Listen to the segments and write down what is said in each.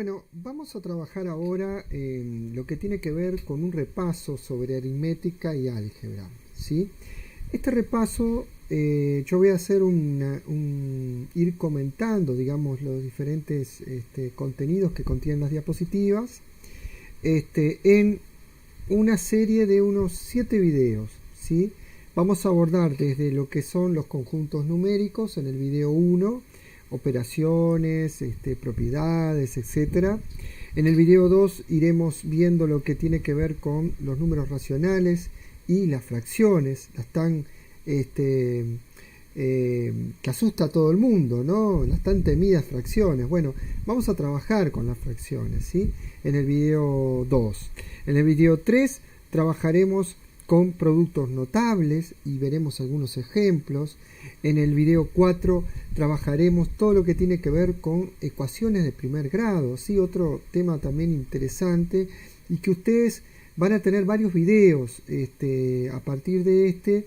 Bueno, vamos a trabajar ahora en lo que tiene que ver con un repaso sobre aritmética y álgebra, ¿sí? Este repaso yo voy a hacer ir comentando, digamos, los diferentes contenidos que contienen las diapositivas en una serie de unos 7 videos, ¿sí? Vamos a abordar desde lo que son los conjuntos numéricos en el video 1, operaciones, propiedades, etc. En el video 2 iremos viendo lo que tiene que ver con los números racionales y las fracciones, las tan que asusta a todo el mundo, ¿no? Las tan temidas fracciones. Bueno, vamos a trabajar con las fracciones, ¿sí? En el video 2. En el video 3 trabajaremos con productos notables y veremos algunos ejemplos. En el video 4 trabajaremos todo lo que tiene que ver con ecuaciones de primer grado, ¿sí? Otro tema también interesante y que ustedes van a tener varios videos a partir de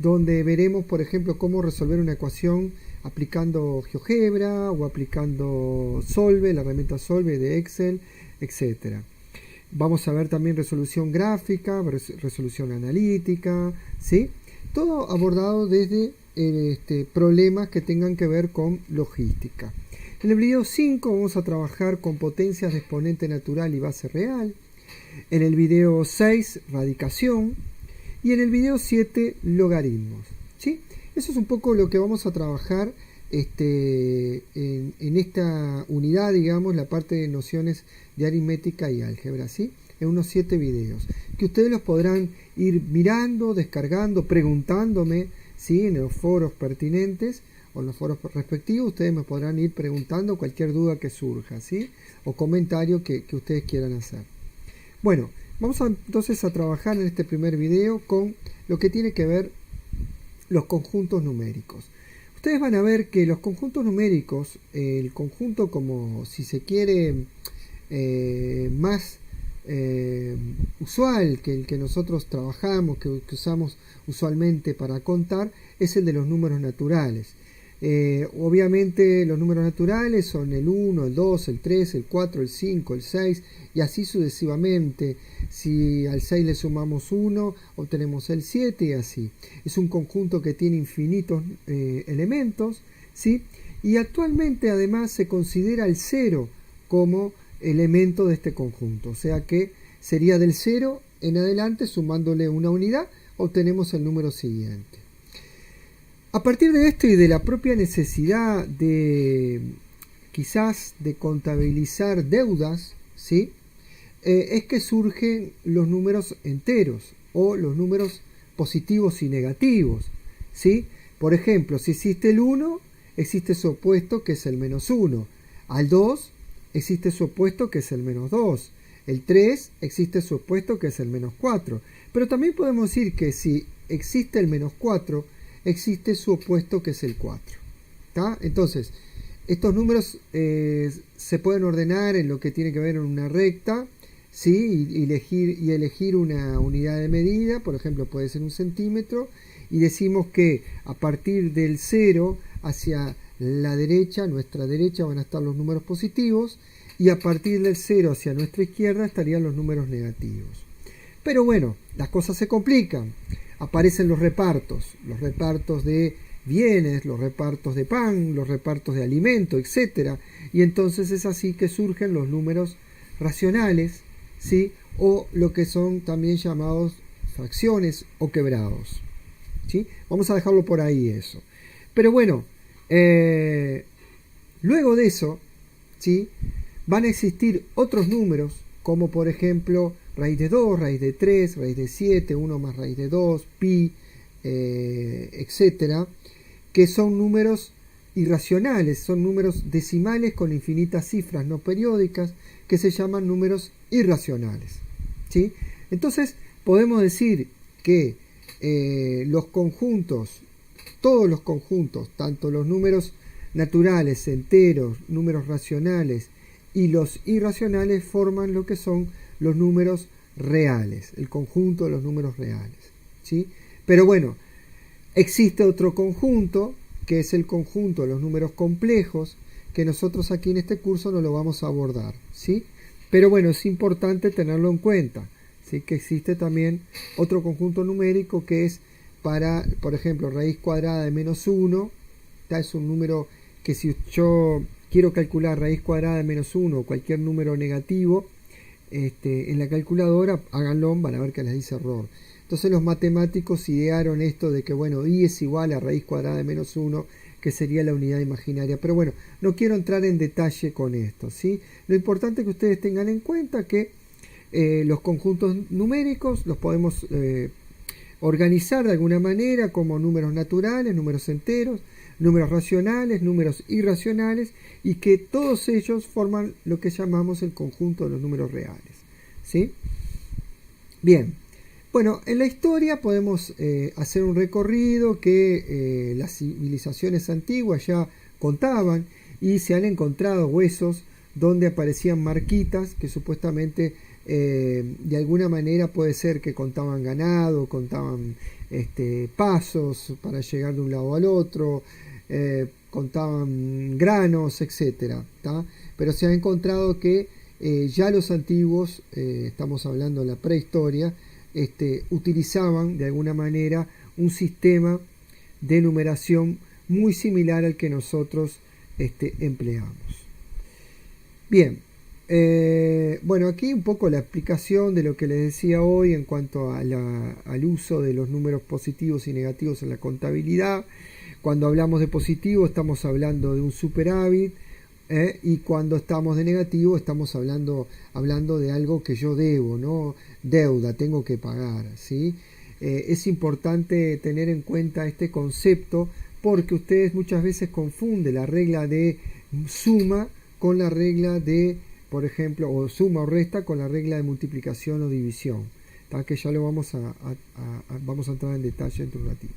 donde veremos, por ejemplo, cómo resolver una ecuación aplicando GeoGebra o aplicando Solve, la herramienta Solve de Excel, etc. Vamos a ver también resolución gráfica, resolución analítica, ¿sí? Todo abordado desde problemas que tengan que ver con logística. En el video 5 vamos a trabajar con potencias de exponente natural y base real. En el video 6, radicación. Y en el video 7, logaritmos, ¿sí? Eso es un poco lo que vamos a trabajar en esta unidad, digamos, la parte de nociones de aritmética y álgebra, ¿sí? En unos 7 videos, que ustedes los podrán ir mirando, descargando, preguntándome, ¿sí? En los foros pertinentes o en los foros respectivos, ustedes me podrán ir preguntando cualquier duda que surja, ¿sí? O comentario que ustedes quieran hacer. Bueno, vamos entonces a trabajar en este primer video con lo que tiene que ver los conjuntos numéricos. Ustedes van a ver que los conjuntos numéricos, el conjunto como si se quiere más usual que el que nosotros trabajamos, que usamos usualmente para contar, es el de los números naturales. Obviamente los números naturales son el 1, el 2, el 3, el 4, el 5, el 6 y así sucesivamente. Si al 6 le sumamos 1, obtenemos el 7 y así. Es un conjunto que tiene infinitos elementos, ¿sí? Y actualmente además se considera el 0 como elemento de este conjunto. O sea que sería del 0 en adelante, sumándole una unidad, obtenemos el número siguiente. A partir de esto y de la propia necesidad de quizás de contabilizar deudas, ¿sí? Es que surgen los números enteros o los números positivos y negativos, ¿sí? Por ejemplo, si existe el 1, existe su opuesto que es el menos 1. Al 2 existe su opuesto que es el menos 2. El 3 existe su opuesto que es el menos 4. Pero también podemos decir que si existe el menos 4, existe su opuesto que es el 4. ¿Tá? Entonces, estos números se pueden ordenar en lo que tiene que ver en una recta, ¿sí? y elegir una unidad de medida, por ejemplo puede ser un centímetro, y decimos que a partir del 0 hacia la derecha, nuestra derecha, van a estar los números positivos, y a partir del 0 hacia nuestra izquierda estarían los números negativos. Pero bueno, las cosas se complican. Aparecen los repartos de bienes, los repartos de pan, los repartos de alimento, etc. Y entonces es así que surgen los números racionales, ¿sí? O lo que son también llamados fracciones o quebrados, ¿sí? Vamos a dejarlo por ahí eso. Pero bueno, luego de eso, ¿sí? Van a existir otros números, como por ejemplo raíz de 2, raíz de 3, raíz de 7, 1 más raíz de 2, pi, etcétera, que son números irracionales, son números decimales con infinitas cifras no periódicas que se llaman números irracionales, ¿sí? Entonces podemos decir que los conjuntos, todos los conjuntos, tanto los números naturales, enteros, números racionales y los irracionales forman lo que son los números reales, el conjunto de los números reales, ¿sí? Pero bueno, existe otro conjunto, que es el conjunto de los números complejos, que nosotros aquí en este curso no lo vamos a abordar, ¿sí? Pero bueno, es importante tenerlo en cuenta, ¿sí? Que existe también otro conjunto numérico que es para, por ejemplo, raíz cuadrada de menos 1, es un número que si yo quiero calcular raíz cuadrada de menos 1 o cualquier número negativo, en la calculadora, háganlo, van a ver que les dice error. Entonces los matemáticos idearon esto de que, bueno, i es igual a raíz cuadrada de menos 1, que sería la unidad imaginaria. Pero bueno, no quiero entrar en detalle con esto, ¿sí? Lo importante es que ustedes tengan en cuenta que los conjuntos numéricos los podemos organizar de alguna manera como números naturales, números enteros, números racionales, números irracionales, y que todos ellos forman lo que llamamos el conjunto de los números reales, ¿sí? Bien, bueno, en la historia podemos hacer un recorrido que las civilizaciones antiguas ya contaban, y se han encontrado huesos donde aparecían marquitas que supuestamente de alguna manera puede ser que contaban ganado, contaban pasos para llegar de un lado al otro, contaban granos, etcétera, ¿tá? Pero se ha encontrado que ya los antiguos, estamos hablando de la prehistoria, utilizaban de alguna manera un sistema de numeración muy similar al que nosotros empleamos. Bien, bueno, aquí un poco la explicación de lo que les decía hoy en cuanto al uso de los números positivos y negativos en la contabilidad. Cuando hablamos de positivo estamos hablando de un superávit, y cuando estamos de negativo estamos hablando de algo que yo debo, ¿no? Deuda, tengo que pagar, ¿sí? Es importante tener en cuenta este concepto porque ustedes muchas veces confunden la regla de suma con la regla de, por ejemplo, o suma o resta con la regla de multiplicación o división, ¿tá? Que ya lo vamos a entrar en detalle entre un ratito.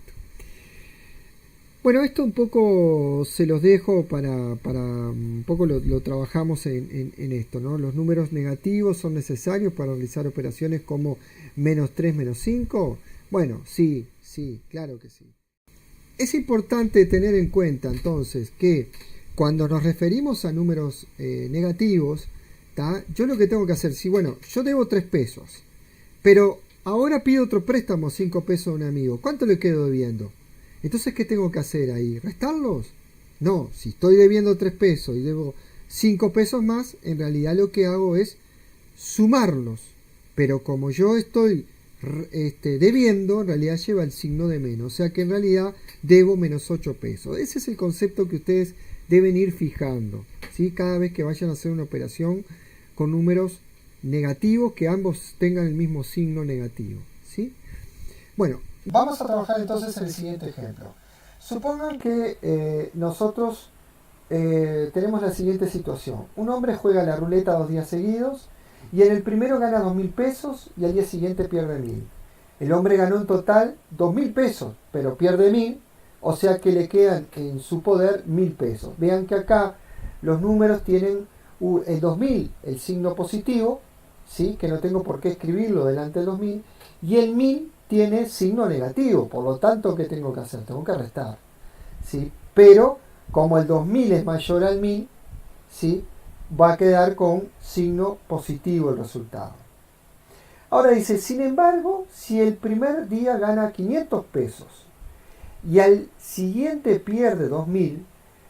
Bueno, esto un poco se los dejo para un poco lo trabajamos en esto, ¿no? Los números negativos son necesarios para realizar operaciones como menos 3, menos 5. Bueno, sí, claro que sí. Es importante tener en cuenta entonces que cuando nos referimos a números negativos, ¿tá? Yo lo que tengo que hacer, bueno, yo debo 3 pesos, pero ahora pido otro préstamo, 5 pesos a un amigo, ¿cuánto le quedo debiendo? Entonces, ¿qué tengo que hacer ahí? ¿Restarlos? No, si estoy debiendo 3 pesos y debo 5 pesos más, en realidad lo que hago es sumarlos. Pero como yo estoy debiendo, en realidad lleva el signo de menos. O sea que en realidad debo menos 8 pesos. Ese es el concepto que ustedes deben ir fijando, ¿sí? Cada vez que vayan a hacer una operación con números negativos, que ambos tengan el mismo signo negativo, ¿sí? Bueno, vamos a trabajar entonces en el siguiente ejemplo. Supongan que nosotros tenemos la siguiente situación. Un hombre juega la ruleta 2 días seguidos y en el primero gana 2.000 pesos y al día siguiente pierde 1.000. El hombre ganó en total 2.000 pesos, pero pierde 1.000, o sea que le quedan en su poder 1.000 pesos. Vean que acá los números tienen el 2.000, el signo positivo, ¿sí? Que no tengo por qué escribirlo delante del 2.000, y el 1.000 tiene signo negativo, por lo tanto, ¿qué tengo que hacer? Tengo que restar, ¿sí? Pero, como el 2000 es mayor al 1000, ¿sí? Va a quedar con signo positivo el resultado. Ahora dice, sin embargo, si el primer día gana 500 pesos y al siguiente pierde 2000,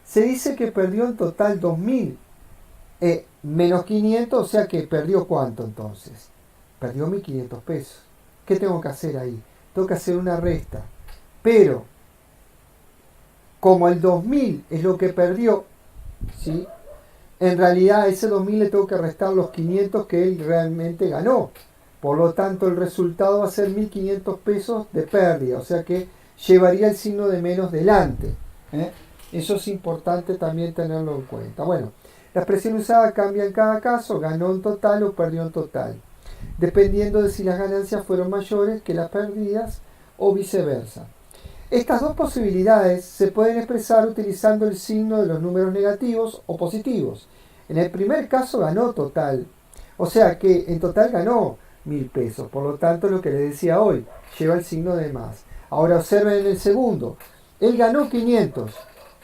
se dice que perdió en total 2000 menos 500, o sea que perdió ¿cuánto entonces? Perdió 1500 pesos. ¿Qué tengo que hacer ahí? Tengo que hacer una resta. Pero, como el 2000 es lo que perdió, ¿sí? En realidad a ese 2000 le tengo que restar los 500 que él realmente ganó. Por lo tanto, el resultado va a ser 1500 pesos de pérdida. O sea que llevaría el signo de menos delante. Eso es importante también tenerlo en cuenta. Bueno, la expresión usada cambia en cada caso. Ganó en total o perdió en total, dependiendo de si las ganancias fueron mayores que las pérdidas o viceversa. Estas dos posibilidades se pueden expresar utilizando el signo de los números negativos o positivos. En el primer caso ganó total, o sea que en total ganó 1.000 pesos, por lo tanto lo que les decía hoy, lleva el signo de más. Ahora observen en el segundo, él ganó 500,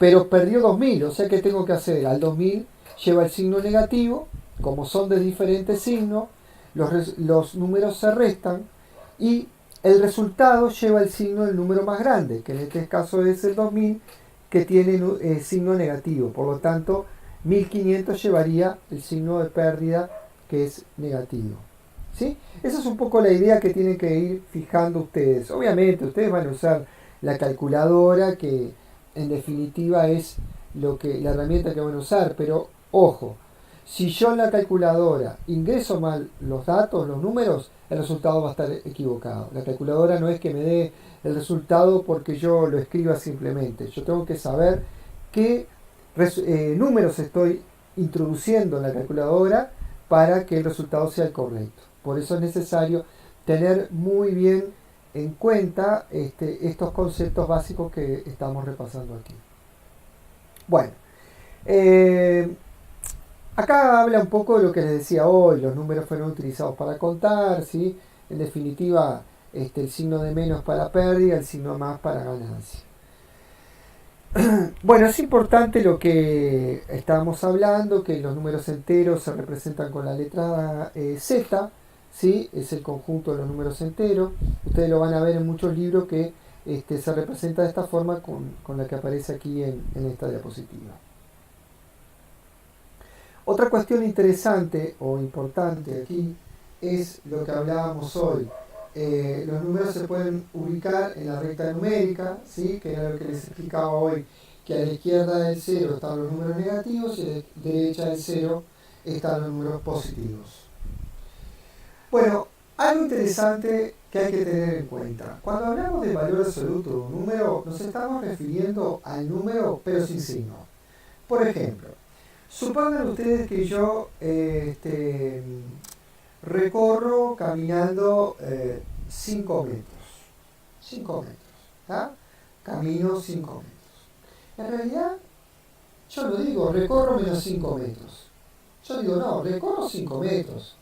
pero perdió 2000, o sea que tengo que hacer, al 2000 lleva el signo negativo, como son de diferentes signos, los números se restan y el resultado lleva el signo del número más grande, que en este caso es el 2000, que tiene signo negativo. Por lo tanto, 1500 llevaría el signo de pérdida, que es negativo. ¿Sí? Esa es un poco la idea que tienen que ir fijando ustedes. Obviamente, ustedes van a usar la calculadora, que en definitiva es la herramienta que van a usar, pero ojo, si yo en la calculadora ingreso mal los datos, los números, el resultado va a estar equivocado. La calculadora no es que me dé el resultado porque yo lo escriba simplemente. Yo tengo que saber qué números estoy introduciendo en la calculadora para que el resultado sea el correcto. Por eso es necesario tener muy bien en cuenta estos conceptos básicos que estamos repasando aquí. Bueno, acá habla un poco de lo que les decía hoy, los números fueron utilizados para contar, ¿sí? En definitiva, el signo de menos para pérdida, el signo más para ganancia. Bueno, es importante lo que estábamos hablando, que los números enteros se representan con la letra Z, ¿sí? Es el conjunto de los números enteros. Ustedes lo van a ver en muchos libros que se representa de esta forma con la que aparece aquí en esta diapositiva. Otra cuestión interesante o importante aquí es lo que hablábamos hoy. Los números se pueden ubicar en la recta numérica, ¿sí? Que era lo que les explicaba hoy, que a la izquierda del 0 están los números negativos y a la derecha del 0 están los números positivos. Bueno, algo interesante que hay que tener en cuenta. Cuando hablamos de valor absoluto de un número, nos estamos refiriendo al número pero sin signo. Por ejemplo, supongan ustedes que yo recorro caminando 5 metros. 5 metros. ¿Tá? Camino 5 metros. En realidad, yo no digo recorro menos 5 metros. Yo digo no, recorro 5 metros.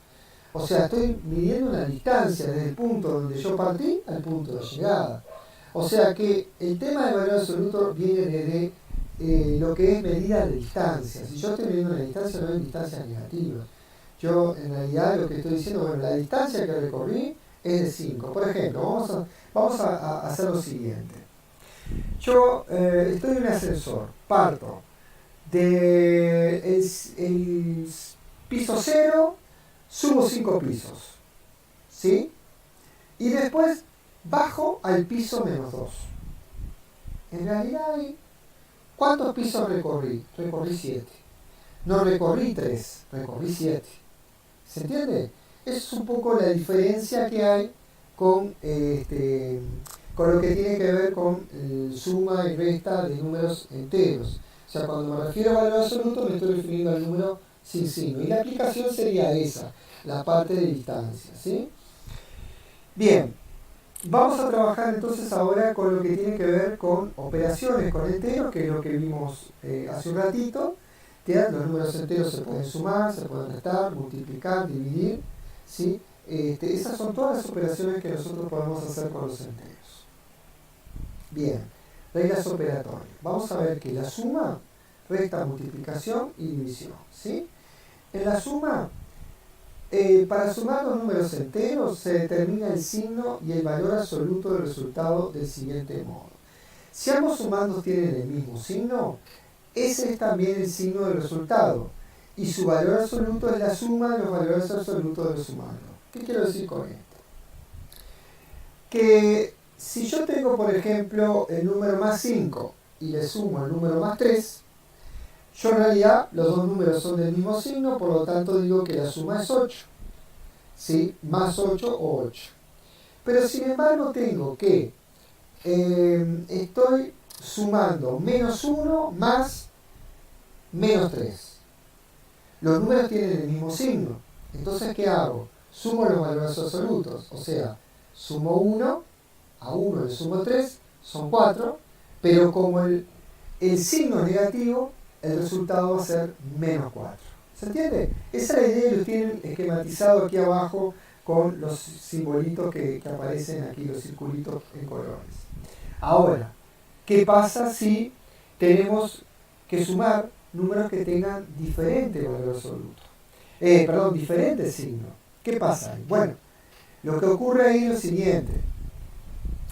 O sea, estoy midiendo una distancia desde el punto donde yo partí al punto de llegada. O sea que el tema de valor absoluto viene desde lo que es medida de distancia. Si yo estoy midiendo una distancia, no es distancia negativa. Yo en realidad lo que estoy diciendo, bueno, la distancia que recorrí es de 5. Por ejemplo, vamos a hacer lo siguiente. Yo estoy en un ascensor, parto del piso 0, subo 5 pisos, ¿sí? Y después bajo al piso menos 2. En realidad, ¿cuántos pisos recorrí? Recorrí 7. No recorrí 3, recorrí 7. ¿Se entiende? Es un poco la diferencia que hay con lo que tiene que ver con suma y resta de números enteros. O sea, cuando me refiero a valor absoluto me estoy refiriendo al número sin signo. Y la aplicación sería esa, la parte de distancia, ¿sí? Bien, vamos a trabajar entonces ahora con lo que tiene que ver con operaciones con enteros, que es lo que vimos hace un ratito. Los números enteros se pueden sumar, se pueden restar, multiplicar, dividir, ¿sí? Esas son todas las operaciones que nosotros podemos hacer con los enteros. Bien, reglas operatorias. Vamos a ver que la suma, resta, multiplicación y división, ¿sí? En la suma, para sumar los números enteros se determina el signo y el valor absoluto del resultado del siguiente modo. Si ambos sumandos tienen el mismo signo, ese es también el signo del resultado y su valor absoluto es la suma de los valores absolutos de los sumandos. ¿Qué quiero decir con esto? Que si yo tengo, por ejemplo, el número más 5 y le sumo el número más 3, yo en realidad los dos números son del mismo signo, por lo tanto digo que la suma es 8. ¿Sí? Más 8 o 8. Pero sin embargo tengo que estoy sumando menos 1 más menos 3. Los números tienen el mismo signo. Entonces, ¿qué hago? Sumo los valores absolutos. O sea, sumo 1, a 1 le sumo 3, son 4, pero como el signo es negativo, el resultado va a ser menos 4. ¿Se entiende? Esa es la idea y lo tienen esquematizado aquí abajo con los simbolitos que aparecen aquí, los circulitos en colores. Ahora, ¿qué pasa si tenemos que sumar números que tengan diferente valor absoluto. Diferente signo. ¿Qué pasa ahí? Bueno, lo que ocurre ahí es lo siguiente.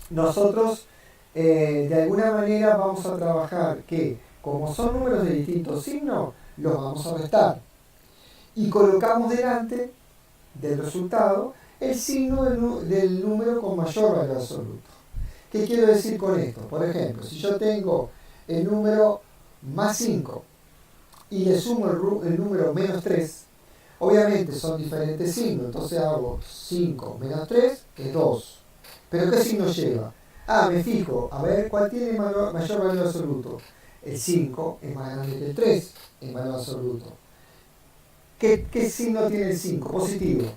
Nosotros de alguna manera vamos a trabajar que, como son números de distintos signos, los vamos a restar. Y colocamos delante del resultado el signo del número con mayor valor absoluto. ¿Qué quiero decir con esto? Por ejemplo, si yo tengo el número más 5 y le sumo el número menos 3, obviamente son diferentes signos, entonces hago 5 menos 3 es 2. ¿Pero qué signo lleva? Me fijo, a ver cuál tiene mayor valor absoluto. El 5 es más grande que el 3 en valor absoluto. ¿Qué signo tiene el 5? Positivo.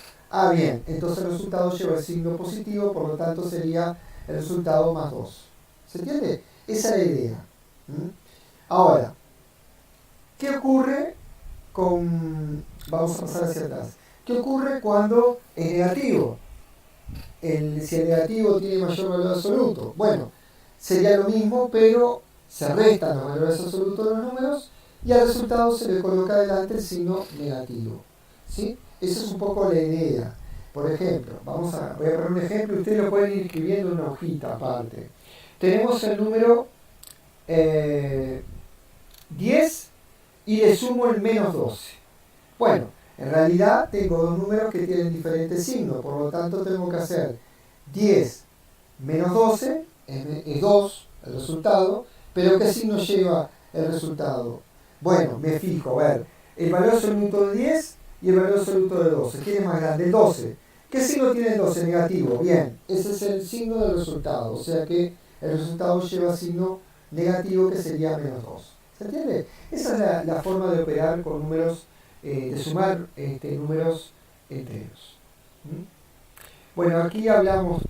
Bien, entonces el resultado lleva el signo positivo, por lo tanto sería el resultado más 2. ¿Se entiende? Esa es la idea. Ahora, ¿qué ocurre con... Vamos a pasar hacia atrás. ¿Qué ocurre cuando es negativo? Si el negativo tiene mayor valor absoluto. Bueno, sería lo mismo, pero se restan los valores absolutos de los números y al resultado se le coloca delante el signo negativo. ¿Sí? Esa es un poco la idea. Por ejemplo, voy a poner un ejemplo y ustedes lo pueden ir escribiendo en una hojita aparte. Tenemos el número 10 y le sumo el menos 12. Bueno, en realidad tengo dos números que tienen diferentes signos, por lo tanto tengo que hacer 10 menos 12, es 2 el resultado, pero ¿qué signo lleva el resultado? Bueno, me fijo, a ver, el valor absoluto de 10 y el valor absoluto de 12. ¿Quién es más grande? El 12. ¿Qué signo tiene el 12? Negativo. Bien, ese es el signo del resultado, o sea que el resultado lleva signo negativo que sería menos 2. ¿Se entiende? Esa es la forma de operar con números, de sumar números enteros. Bueno, aquí hablamos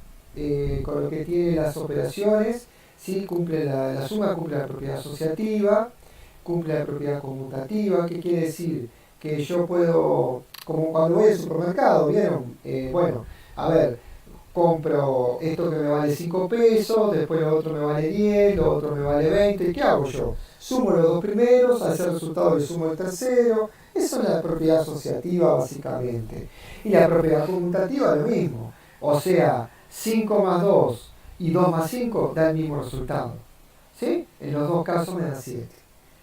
con lo que tiene las operaciones. ¿Sí? La suma cumple la propiedad asociativa, cumple la propiedad conmutativa. ¿Qué quiere decir? Que yo puedo, como cuando voy al supermercado, ¿vieron? Compro esto que me vale 5 pesos, después lo otro me vale 10, lo otro me vale 20. ¿Qué hago yo? Sumo los dos primeros, al ser resultado le sumo el tercero. Eso es la propiedad asociativa básicamente. Y la propiedad conmutativa lo mismo. O sea, 5 más 2 y 2 más 5 da el mismo resultado. ¿Sí? En los dos casos me da 7.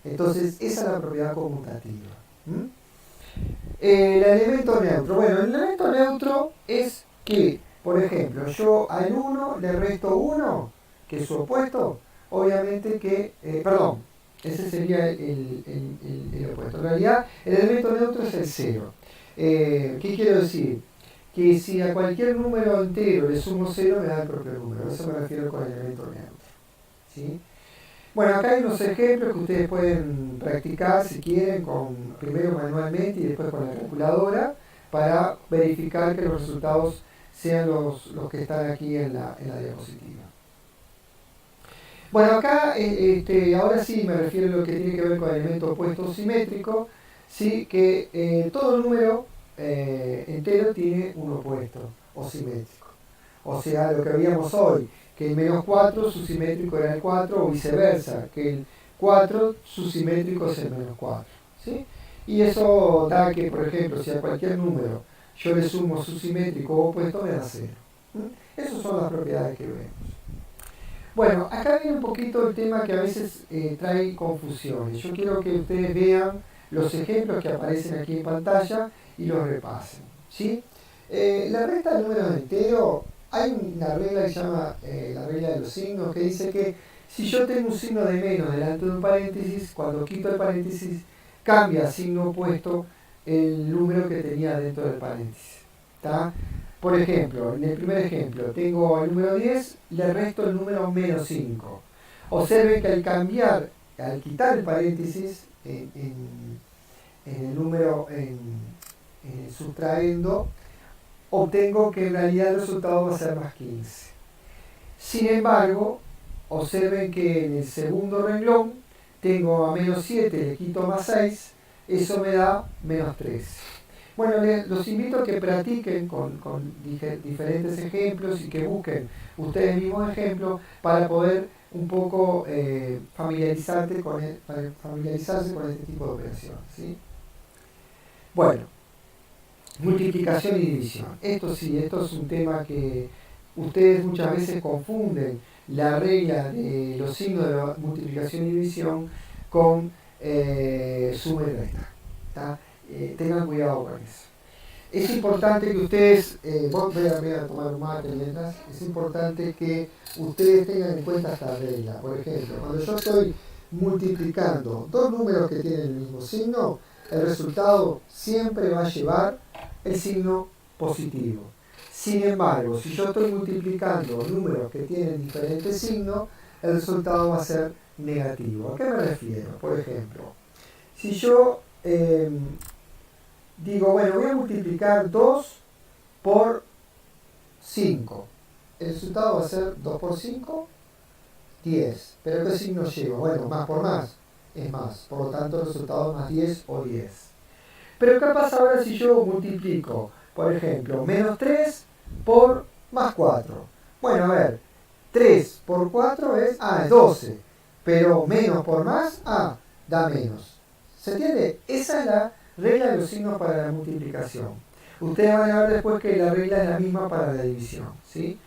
Entonces, esa es la propiedad conmutativa. El elemento neutro. Bueno, el elemento neutro es que, por ejemplo, yo al 1 le resto 1, que es su opuesto, obviamente que, ese sería el opuesto. En realidad, el elemento neutro es el 0. ¿Qué quiero decir? Que si a cualquier número entero le sumo 0, me da el propio número. Eso me refiero con el elemento neutro. ¿Sí? Bueno, acá hay unos ejemplos que ustedes pueden practicar si quieren, primero manualmente y después con la calculadora, para verificar que los resultados sean los que están aquí en la diapositiva. Bueno, acá ahora sí me refiero a lo que tiene que ver con el elemento opuesto simétrico, ¿sí? Que todo número entero tiene un opuesto o simétrico. O sea, lo que veíamos hoy, que el menos 4 su simétrico era el 4 o viceversa, que el 4 su simétrico es el menos 4. ¿Sí? Y eso da que, por ejemplo, si a cualquier número yo le sumo su simétrico o opuesto, me da 0. Esas son las propiedades que vemos. Bueno, acá viene un poquito el tema que a veces trae confusiones. Yo quiero que ustedes vean los ejemplos que aparecen aquí en pantalla y los repasen. ¿Sí? La resta de números enteros, hay una regla que se llama la regla de los signos, que dice que si yo tengo un signo de menos delante de un paréntesis, cuando quito el paréntesis, cambia a signo opuesto el número que tenía dentro del paréntesis. ¿Tá? Por ejemplo, en el primer ejemplo, tengo el número 10, le resto el número menos 5. Observen que al quitar el paréntesis en el número sustraendo, obtengo que en realidad el resultado va a ser más 15. Sin embargo, observen que en el segundo renglón tengo a menos 7, le quito más 6, eso me da menos 13. Bueno, los invito a que practiquen con diferentes ejemplos y que busquen ustedes mismos ejemplos para poder un poco familiarizarse con este tipo de operaciones, ¿sí? Bueno, multiplicación y división. Esto sí, esto es un tema que ustedes muchas veces confunden la regla de los signos de la multiplicación y división con suma y resta. Tengan cuidado con eso. Es importante que ustedes, voy a tomar un mate mientras, es importante que ustedes tengan en cuenta esta regla. Por ejemplo, cuando yo estoy multiplicando dos números que tienen el mismo signo, el resultado siempre va a llevar el signo positivo. Sin embargo, si yo estoy multiplicando números que tienen diferentes signos, el resultado va a ser negativo. ¿A qué me refiero? Por ejemplo, si yo digo, bueno, voy a multiplicar 2 por 5. El resultado va a ser 2 por 5, 10. ¿Pero qué signo lleva? Bueno, más por más es más. Por lo tanto, el resultado es más 10 o 10. Pero ¿qué pasa ahora si yo multiplico, por ejemplo, menos 3 por más 4? Bueno, a ver, 3 por 4 es 12. Pero menos por más, da menos. ¿Se entiende? Esa es la regla de los signos para la multiplicación. Ustedes van a ver después que la regla es la misma para la división, ¿sí?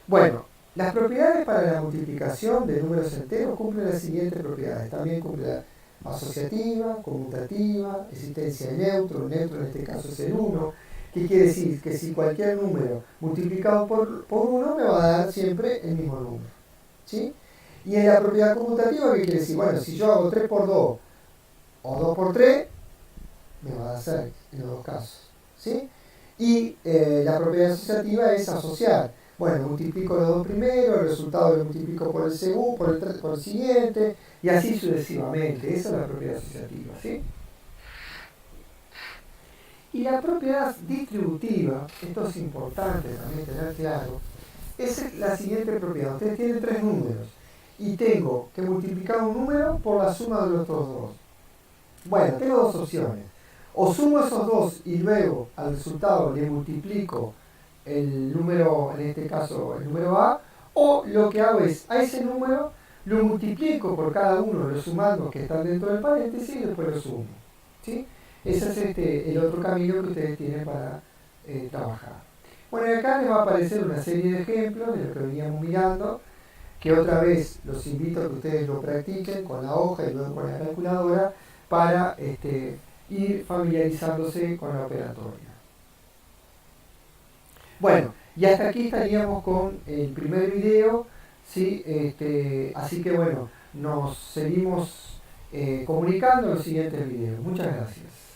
Bueno, las propiedades para la multiplicación de números enteros cumplen las siguientes propiedades. También cumple la asociativa, conmutativa, existencia de neutro. El neutro en este caso es el 1, que quiere decir que si cualquier número multiplicado por 1 me va a dar siempre el mismo número, ¿sí? Y en la propiedad conmutativa, ¿qué quiere decir? Bueno, si yo hago 3 por 2 o 2 por 3, me va a dar 6 en los dos casos, ¿sí? Y la propiedad asociativa es asociar. Bueno, multiplico los dos primeros, el resultado lo multiplico por el segundo, por el siguiente, y así sucesivamente. Esa es la propiedad asociativa, ¿sí? Y la propiedad distributiva, esto es importante también tener claro, es la siguiente propiedad. Ustedes tienen tres números y tengo que multiplicar un número por la suma de los otros dos. Bueno, tengo dos opciones. O sumo esos dos y luego al resultado le multiplico el número, en este caso el número A, o lo que hago es a ese número lo multiplico por cada uno de los sumandos que están dentro del paréntesis y después lo sumo, ¿sí? Ese es el otro camino que ustedes tienen para trabajar. Bueno, y acá les va a aparecer una serie de ejemplos de lo que veníamos mirando, que otra vez los invito a que ustedes lo practiquen con la hoja y luego con la calculadora para ir familiarizándose con la operatoria. Bueno, y hasta aquí estaríamos con el primer video, ¿sí? Así que bueno, nos seguimos comunicando en los siguientes videos. Muchas gracias.